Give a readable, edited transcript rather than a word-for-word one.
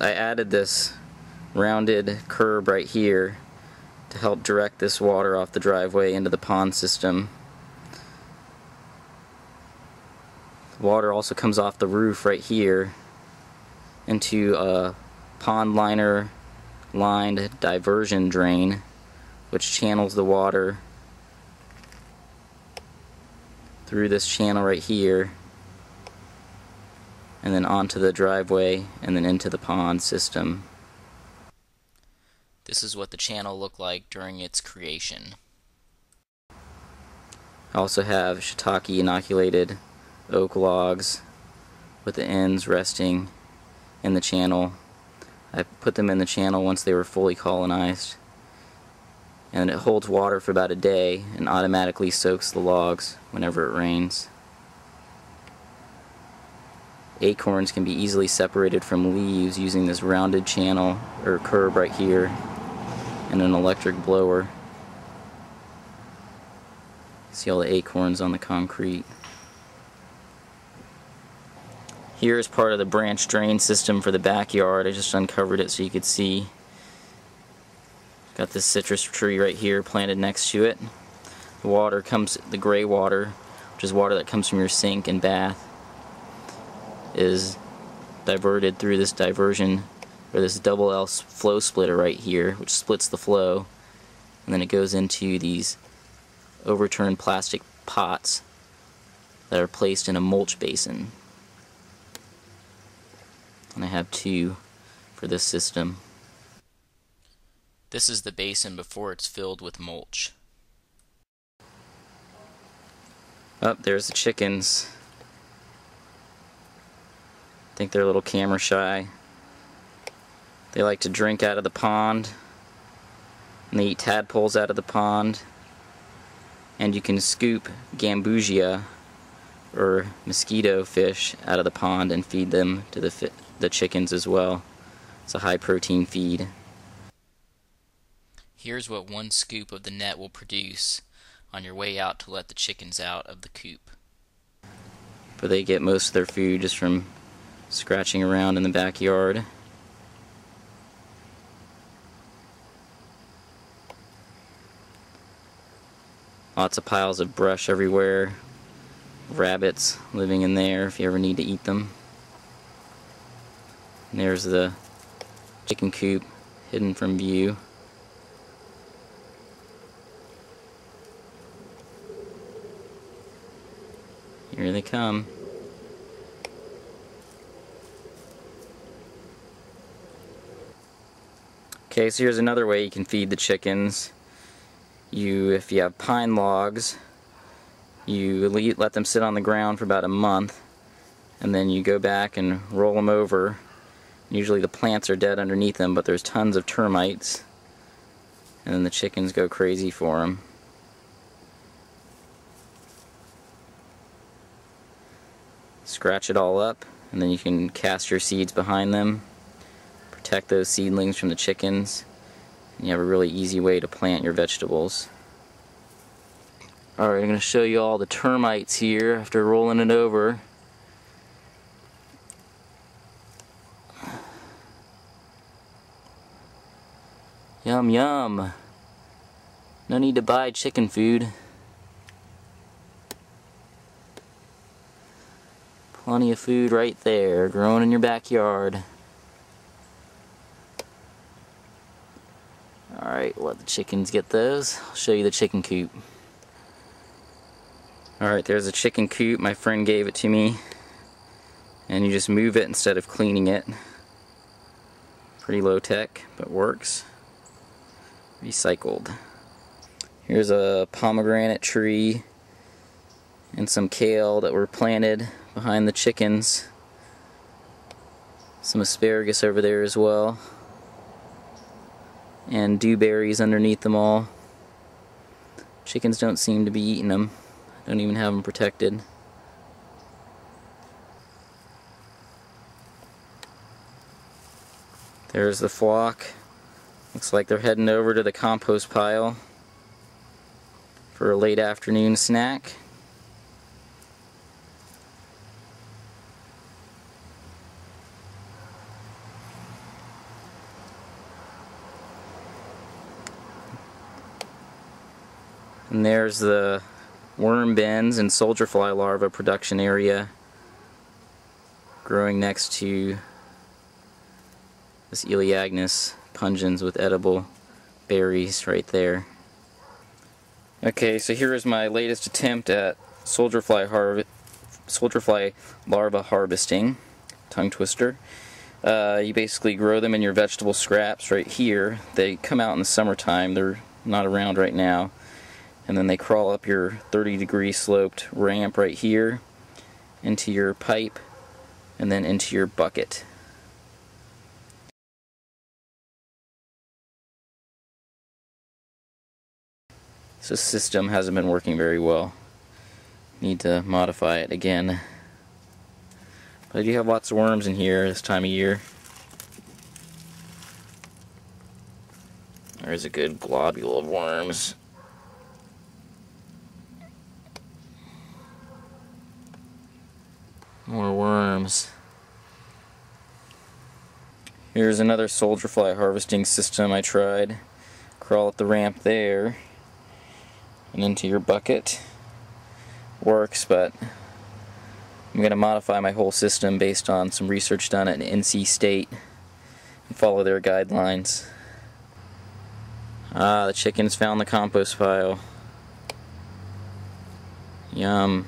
I added this rounded curb right here to help direct this water off the driveway into the pond system. The water also comes off the roof right here into a pond liner lined diversion drain, which channels the water through this channel right here and then onto the driveway and then into the pond system. This is what the channel looked like during its creation. I also have shiitake inoculated oak logs with the ends resting in the channel. I put them in the channel once they were fully colonized, and it holds water for about a day and automatically soaks the logs whenever it rains. Acorns can be easily separated from leaves using this rounded channel or curb right here and an electric blower. See all the acorns on the concrete. Here is part of the branch drain system for the backyard. I just uncovered it so you could see. Got this citrus tree right here planted next to it. The water comes, the gray water, which is water that comes from your sink and bath, is diverted through this diversion, or this double L flow splitter right here, which splits the flow, and then it goes into these overturned plastic pots that are placed in a mulch basin. And I have two for this system. This is the basin before it's filled with mulch. Oh, there's the chickens. I think they're a little camera shy. They like to drink out of the pond, and they eat tadpoles out of the pond, and you can scoop gambusia or mosquito fish out of the pond and feed them to the chickens as well. It's a high protein feed. Here's what one scoop of the net will produce on your way out to let the chickens out of the coop. But they get most of their food just from scratching around in the backyard. Lots of piles of brush everywhere. Rabbits living in there if you ever need to eat them. And there's the chicken coop hidden from view. Here they come. Okay, so here's another way you can feed the chickens. If you have pine logs, you let them sit on the ground for about a month, and then you go back and roll them over. Usually the plants are dead underneath them, but there's tons of termites, and then the chickens go crazy for them. Scratch it all up, and then you can cast your seeds behind them, protect those seedlings from the chickens, and you have a really easy way to plant your vegetables. Alright, I'm going to show you all the termites here after rolling it over. Yum yum. No need to buy chicken food. Plenty of food right there, growing in your backyard. Alright, let the chickens get those. I'll show you the chicken coop. Alright, there's a chicken coop. My friend gave it to me. And you just move it instead of cleaning it. Pretty low tech, but works. Recycled. Here's a pomegranate tree and some kale that were planted behind the chickens. Some asparagus over there as well. And dewberries underneath them all. Chickens don't seem to be eating them. Don't even have them protected. There's the flock. Looks like they're heading over to the compost pile for a late afternoon snack. And there's the worm bins and soldier fly larva production area growing next to this Elaeagnus pungens with edible berries right there. Okay, so here is my latest attempt at soldier fly larva harvesting. Tongue twister. You basically grow them in your vegetable scraps right here. They come out in the summertime. They're not around right now. And then they crawl up your 30-degree sloped ramp right here into your pipe and then into your bucket. So this system hasn't been working very well. Need to modify it again. But I do have lots of worms in here this time of year. There's a good globule of worms. More worms. Here's another soldier fly harvesting system I tried. Crawl up the ramp there and into your bucket. Works, but I'm going to modify my whole system based on some research done at NC State and follow their guidelines. Ah, the chickens found the compost pile. Yum.